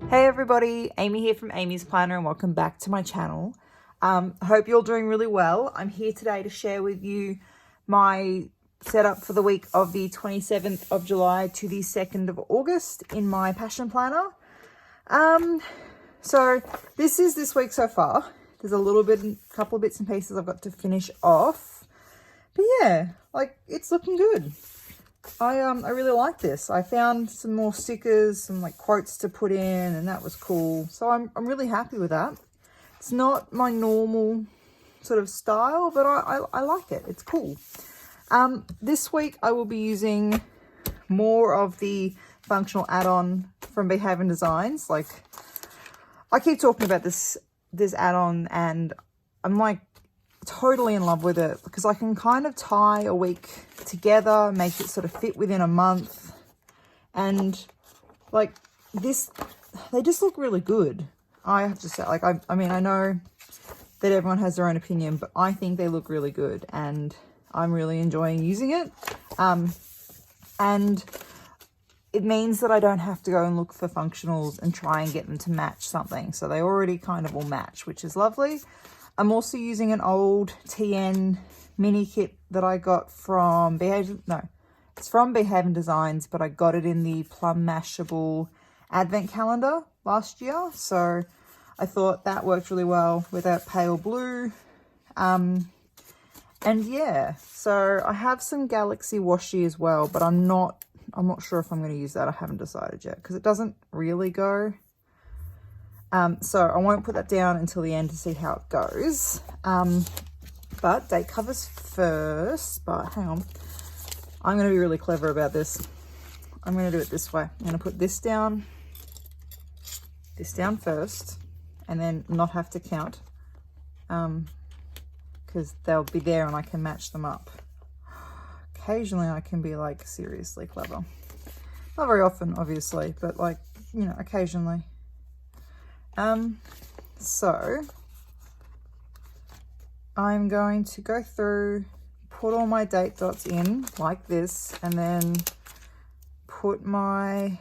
Hey everybody, Amy here from Amy's Planner and welcome back to my channel. Hope you're doing really well. I'm here today to share with you my setup for the week of the 27th of July to the 2nd of August in my Passion Planner. So this is this week so far. There's a couple of bits and pieces I've got to finish off. But yeah, like it's looking good. I really like this. I found some more stickers, some like quotes to put in, and that was cool. So I'm really happy with that. It's not my normal sort of style, but I like it. It's cool. This week I will be using more of the functional add-on from Beehaven Designz. Like I keep talking about this add-on and I'm like totally in love with it because I can kind of tie a week together, make it sort of fit within a month, and like this, they just look really good. I have to say, like I mean I know that everyone has their own opinion, but I think they look really good and I'm really enjoying using it. And it means that I don't have to go and look for functionals and try and get them to match something, so they already kind of will match, which is lovely. I'm also using an old TN mini kit that I got from it's from Beehaven Designz, but I got it in the Plum Mashable Advent Calendar last year. So I thought that worked really well with that pale blue. And yeah, so I have some Galaxy washi as well, but I'm not sure if I'm going to use that. I haven't decided yet because it doesn't really go. So I won't put that down until the end to see how it goes. But date covers first, but hang on. I'm going to be really clever about this. I'm going to do it this way. I'm going to put this down first, and then not have to count, because they'll be there and I can match them up. Occasionally I can be like seriously clever. Not very often, obviously, but like, you know, occasionally. So I'm going to go through, put all my date dots in like this, and then put my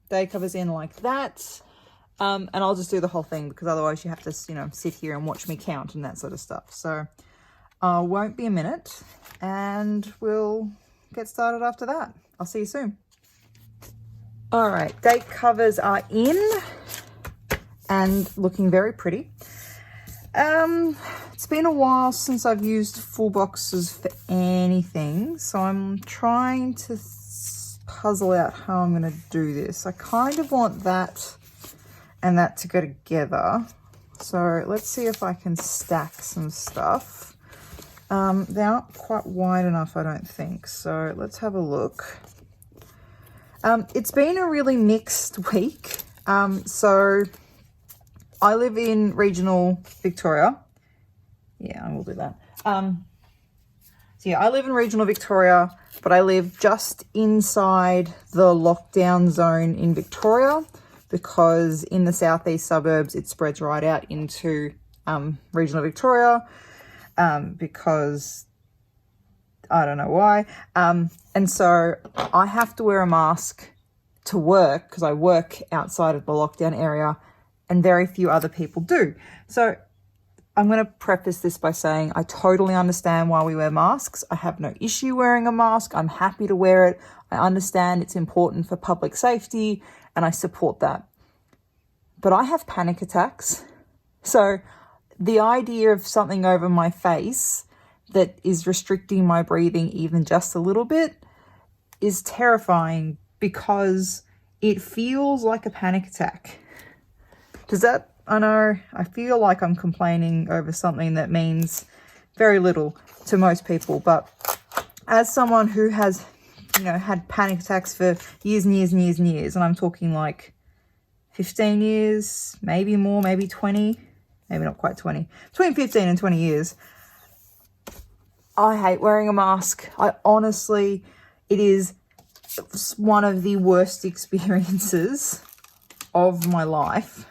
day covers in like that. And I'll just do the whole thing because otherwise you have to, you know, sit here and watch me count and that sort of stuff. So won't be a minute and we'll get started after that. I'll see you soon. All right, date covers are in and looking very pretty. It's been a while since I've used full boxes for anything, so I'm trying to puzzle out how I'm going to do this. I kind of want that and that to go together. So let's see if I can stack some stuff. They aren't quite wide enough, I don't think. So let's have a look. It's been a really mixed week. So I live in regional Victoria. Yeah, I will do that. So yeah, I live in regional Victoria, but I live just inside the lockdown zone in Victoria because in the southeast suburbs, it spreads right out into regional Victoria. Because I don't know why. And so I have to wear a mask to work because I work outside of the lockdown area and very few other people do. So I'm going to preface this by saying I totally understand why we wear masks. I have no issue wearing a mask. I'm happy to wear it. I understand it's important for public safety and I support that. But I have panic attacks. So the idea of something over my face that is restricting my breathing even just a little bit is terrifying because it feels like a panic attack. Does that, I know, I feel like I'm complaining over something that means very little to most people, but as someone who has, you know, had panic attacks for years and years and years and years, and I'm talking like 15 years, maybe more, maybe 20, maybe not quite 20, between 15 and 20 years. I hate wearing a mask. I honestly, it is one of the worst experiences of my life,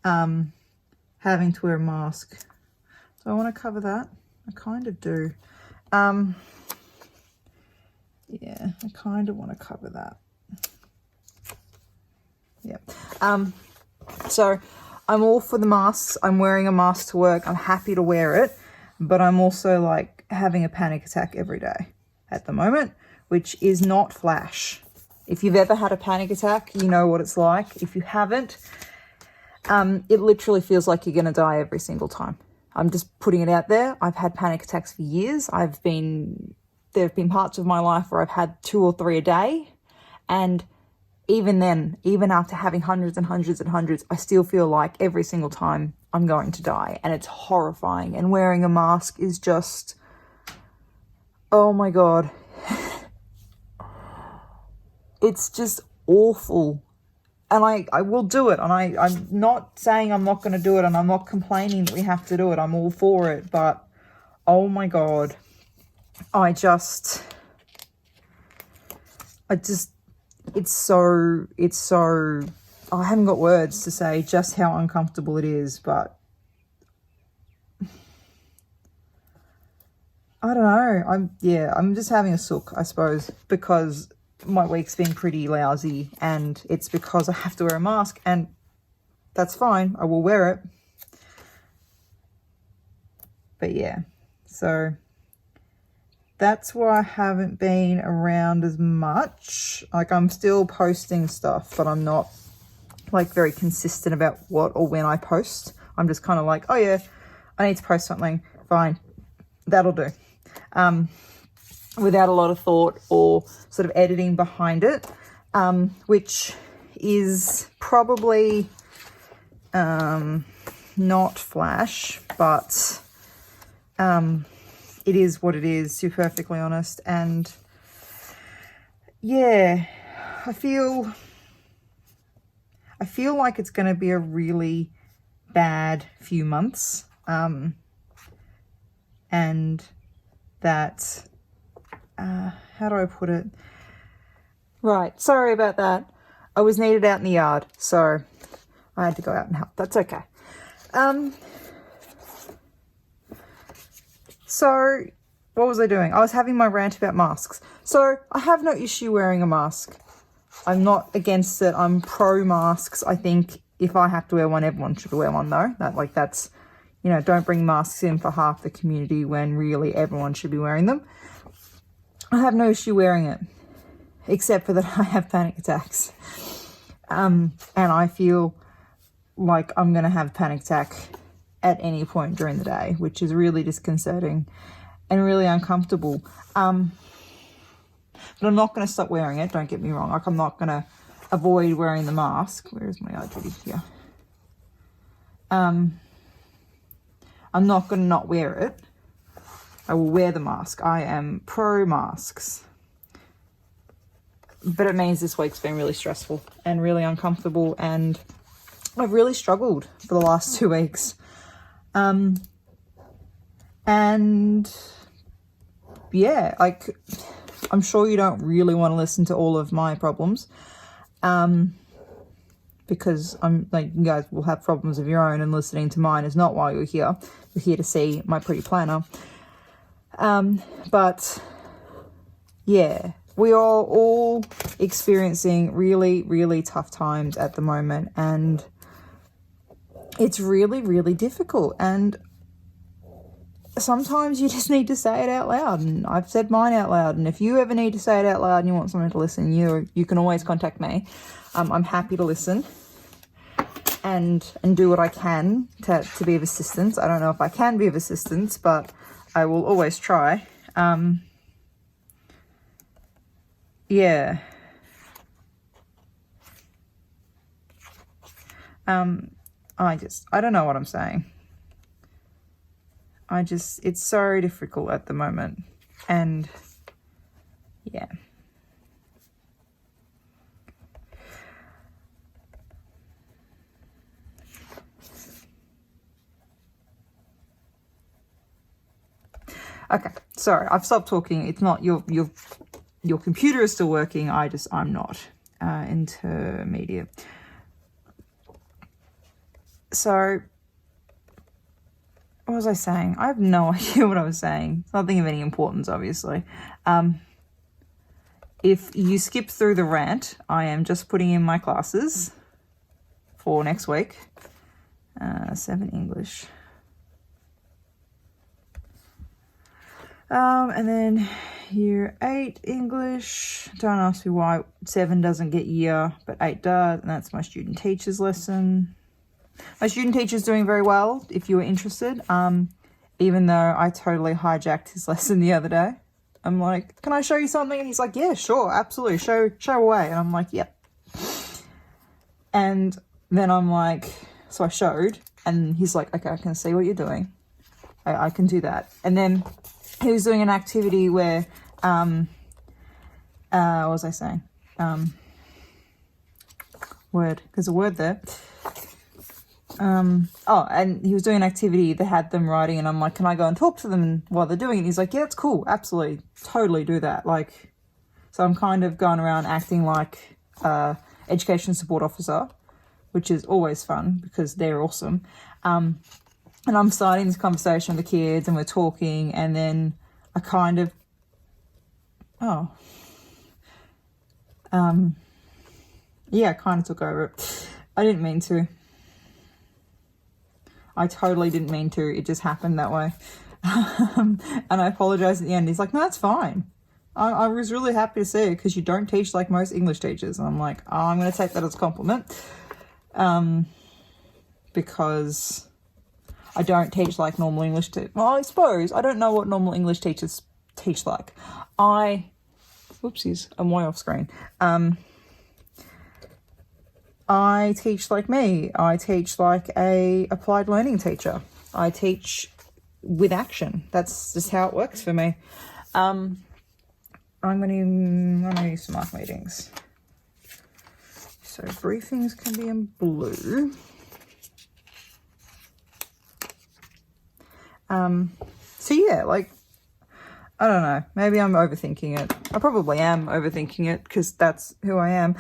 having to wear a mask. So I want to cover that. I kind of do. Yeah, I kind of want to cover that. Yeah. So I'm all for the masks. I'm wearing a mask to work. I'm happy to wear it, but I'm also like having a panic attack every day at the moment, which is not flash. If you've ever had a panic attack, you know what it's like. If you haven't, it literally feels like you're going to die every single time. I'm just putting it out there. I've had panic attacks for years. There have been parts of my life where I've had 2 or 3 a day. And even then, even after having hundreds and hundreds and hundreds, I still feel like every single time I'm going to die. And it's horrifying. And wearing a mask is just, oh my God. It's just awful. And I will do it. And I'm not saying I'm not going to do it. And I'm not complaining that we have to do it. I'm all for it. But, oh my God. it's so, I haven't got words to say just how uncomfortable it is, but I don't know. I'm just having a sook, I suppose, because my week's been pretty lousy, and it's because I have to wear a mask, and that's fine. I will wear it. But yeah, so that's why I haven't been around as much. Like, I'm still posting stuff, but I'm not like very consistent about what or when I post. I'm just kind of like, oh yeah, I need to post something. Fine, that'll do. Without a lot of thought or sort of editing behind it, which is probably not flash, but it is what it is, to be perfectly honest. And yeah, I feel like it's going to be a really bad few months, and that how do I put it? Right, sorry about that. I was needed out in the yard, so I had to go out and help. That's okay. So what was I doing? I was having my rant about masks. So I have no issue wearing a mask. I'm not against it. I'm pro masks. I think if I have to wear one, everyone should wear one, though. That's, you know, don't bring masks in for half the community when really everyone should be wearing them. I have no issue wearing it, except for that I have panic attacks. And I feel like I'm going to have a panic attack at any point during the day, which is really disconcerting and really uncomfortable. But I'm not going to stop wearing it, don't get me wrong. Like, I'm not going to avoid wearing the mask. Where is my ID here? I'm not going to not wear it. I will wear the mask. I am pro masks. But it means this week's been really stressful and really uncomfortable, and I've really struggled for the last 2 weeks. And yeah, like, I'm sure you don't really want to listen to all of my problems, because I'm like, you guys will have problems of your own, and listening to mine is not why you're here. You're here to see my pretty planner. But yeah, we are all experiencing really, really tough times at the moment, and it's really, really difficult. And sometimes you just need to say it out loud, and I've said mine out loud. And if you ever need to say it out loud and you want someone to listen, you can always contact me. I'm happy to listen and do what I can to be of assistance. I don't know if I can be of assistance, but I will always try. Yeah. I don't know what I'm saying. It's so difficult at the moment. And yeah. Okay, sorry, I've stopped talking. It's not your computer is still working. I'm not intermediate. So what was I saying? I have no idea what I was saying. It's nothing of any importance, obviously. If you skip through the rant, I am just putting in my classes for next week. 7 English. And then year 8 English. Don't ask me why 7 doesn't get year, but 8 does, and that's my student teacher's lesson. My student teacher's doing very well, if you were interested, even though I totally hijacked his lesson the other day. I'm like, can I show you something? And he's like, yeah, sure, absolutely, show away. And I'm like, yep. And then I'm like, so I showed, and he's like, okay, I can see what you're doing. I can do that. And then he was doing an activity where, what was I saying? Word, there's a word there. And he was doing an activity that had them writing, and I'm like, can I go and talk to them while they're doing it? And he's like, yeah, that's cool, absolutely, totally do that. Like, so I'm kind of going around acting like education support officer, which is always fun because they're awesome. And I'm starting this conversation with the kids, and we're talking, and then I kind of, yeah, I kind of took over it. I didn't mean to. I totally didn't mean to. It just happened that way. And I apologized at the end. He's like, no, that's fine. I was really happy to see it because you don't teach like most English teachers. And I'm like, oh, I'm going to take that as a compliment. Because I don't teach like normal English. Well, I suppose. I don't know what normal English teachers teach like. Whoopsies, I'm way off screen. I teach like me. I teach like a applied learning teacher. I teach with action. That's just how it works for me. I'm gonna use some mark meetings. So briefings can be in blue. So yeah, like, I don't know. Maybe I'm overthinking it. I probably am overthinking it because that's who I am.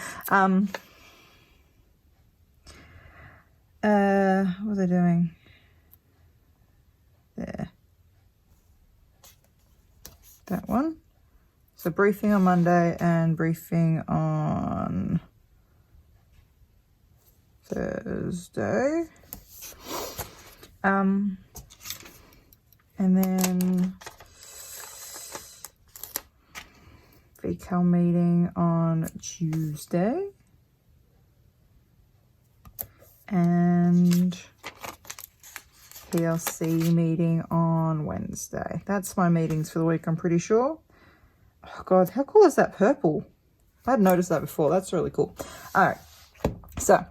What was I doing? There. That one. So briefing on Monday and briefing on Thursday. And then VCAL meeting on Tuesday. And PLC meeting on Wednesday. That's my meetings for the week, I'm pretty sure. Oh God, how cool is that purple? I hadn't noticed that before. That's really cool. All right. So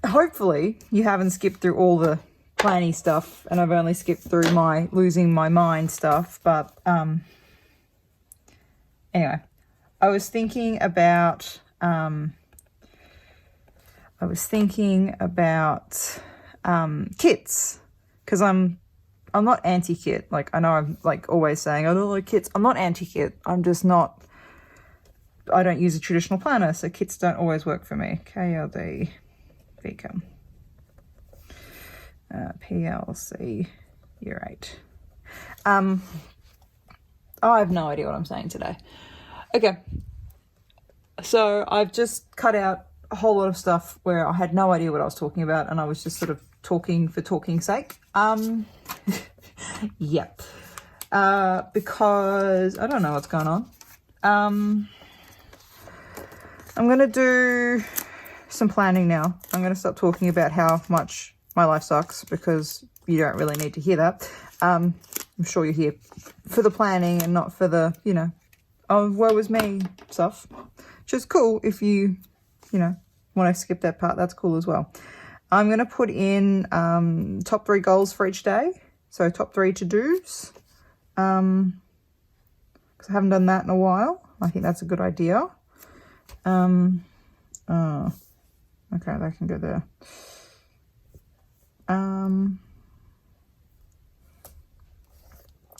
hopefully you haven't skipped through all the planning stuff and I've only skipped through my losing my mind stuff. But anyway, I was thinking about kits, because I'm not anti-kit. Like, I know I'm like always saying I don't like kits. I'm not anti-kit. I'm just not, I don't use a traditional planner, so kits don't always work for me. KLD VCAM PLC year 8. I have no idea what I'm saying today. Okay, so I've just cut out a whole lot of stuff where I had no idea what I was talking about and I was just sort of talking for talking's sake. Yeah. Because I don't know what's going on. I'm going to do some planning now. I'm going to stop talking about how much my life sucks because you don't really need to hear that. I'm sure you're here for the planning and not for the, you know, oh, woe is me stuff. Which is cool if you know, want to skip that part, that's cool as well. I'm going to put in top 3 goals for each day. So top 3 to-dos. Because I haven't done that in a while. I think that's a good idea. Okay, that can go there.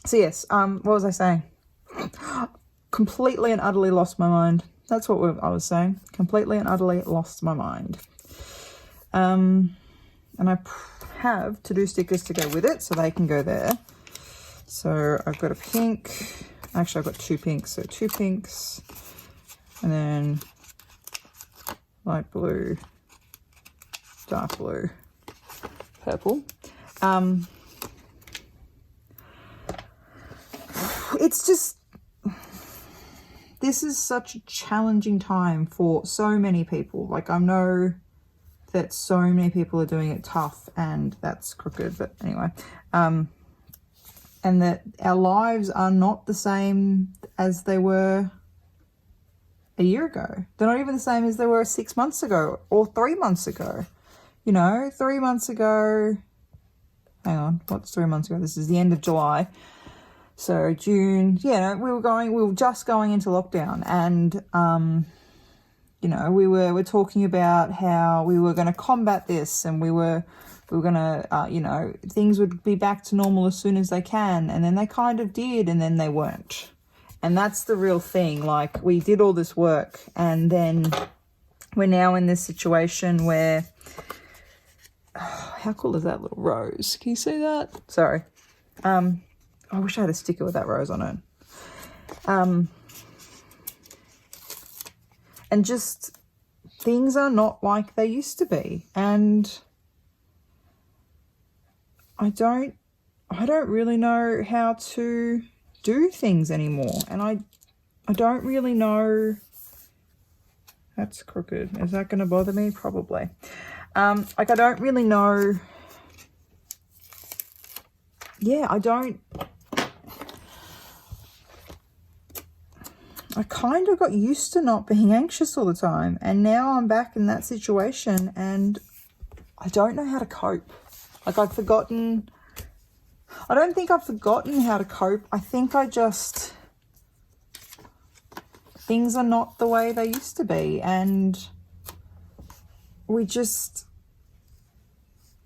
So yes, what was I saying? Completely and utterly lost my mind. That's what I was saying. Completely and utterly lost my mind. And I have to-do stickers to go with it, so they can go there. So I've got a pink. Actually, I've got 2 pinks. So 2 pinks. And then light blue, dark blue, purple. It's just, this is such a challenging time for so many people. Like, I know that so many people are doing it tough, and that's crooked, but anyway. And that our lives are not the same as they were a year ago. They're not even the same as they were 6 months ago or 3 months ago. You know, 3 months ago, hang on, what's 3 months ago? This is the end of July. So June, yeah, we were just going into lockdown, and, you know, we're talking about how we were going to combat this, and we were going to, you know, things would be back to normal as soon as they can. And then they kind of did, and then they weren't. And that's the real thing. Like, we did all this work, and then we're now in this situation where, oh, how cool is that little rose? Can you see that? Sorry. I wish I had a sticker with that rose on it. And just, things are not like they used to be. And I don't really know how to do things anymore. And I don't really know. That's crooked. Is that going to bother me? Probably. Like, I don't really know. Yeah, I kind of got used to not being anxious all the time, and now I'm back in that situation, and I don't know how to cope. Like, I don't think I've forgotten how to cope. I think things are not the way they used to be, and we just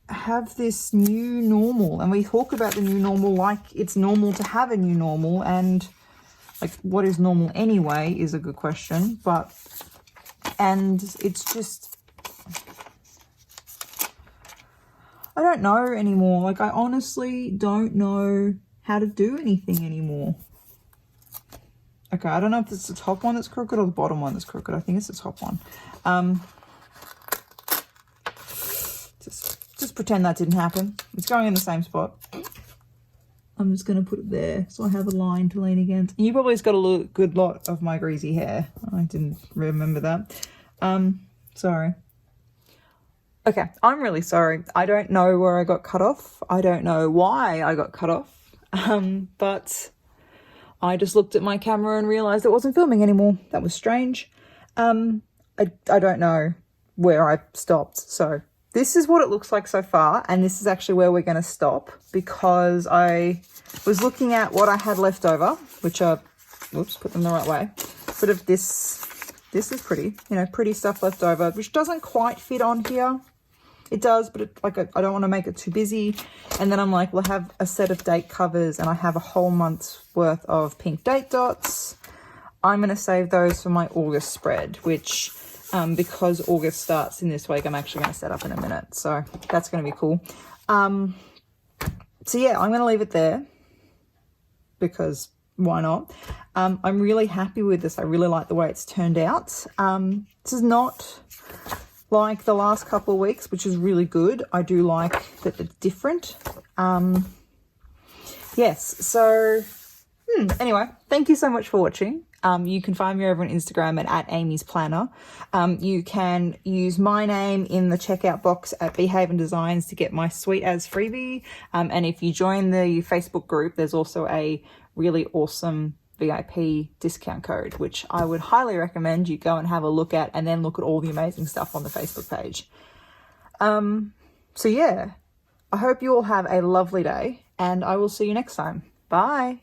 have this new normal, and we talk about the new normal like it's normal to have a new normal, and like, what is normal anyway is a good question, and it's just, I don't know anymore. Like, I honestly don't know how to do anything anymore. Okay, I don't know if it's the top one that's crooked or the bottom one that's crooked. I think it's the top one. Just pretend that didn't happen. It's going in the same spot. I'm just going to put it there so I have a line to lean against. And you probably just got a good lot of my greasy hair. I didn't remember that. Sorry. Okay, I'm really sorry. I don't know where I got cut off. I don't know why I got cut off. But I just looked at my camera and realised it wasn't filming anymore. That was strange. I don't know where I stopped. So this is what it looks like so far, and this is actually where we're going to stop, because I was looking at what I had left over, which are, whoops, put them the right way. Sort of this is pretty, you know, pretty stuff left over, which doesn't quite fit on here. It does, but I don't want to make it too busy. And then I'm like, we'll have a set of date covers, and I have a whole month's worth of pink date dots. I'm going to save those for my August spread, which, because August starts in this week, I'm actually going to set up in a minute. So that's going to be cool. So yeah, I'm going to leave it there, because why not? I'm really happy with this. I really like the way it's turned out. This is not like the last couple of weeks, which is really good. I do like that it's different. Yes, so anyway, thank you so much for watching. You can find me over on Instagram at Amy's Planner. You can use my name in the checkout box at Beehaven Designz to get my sweet as freebie. And if you join the Facebook group, there's also a really awesome VIP discount code, which I would highly recommend you go and have a look at, and then look at all the amazing stuff on the Facebook page. So yeah, I hope you all have a lovely day, and I will see you next time. Bye.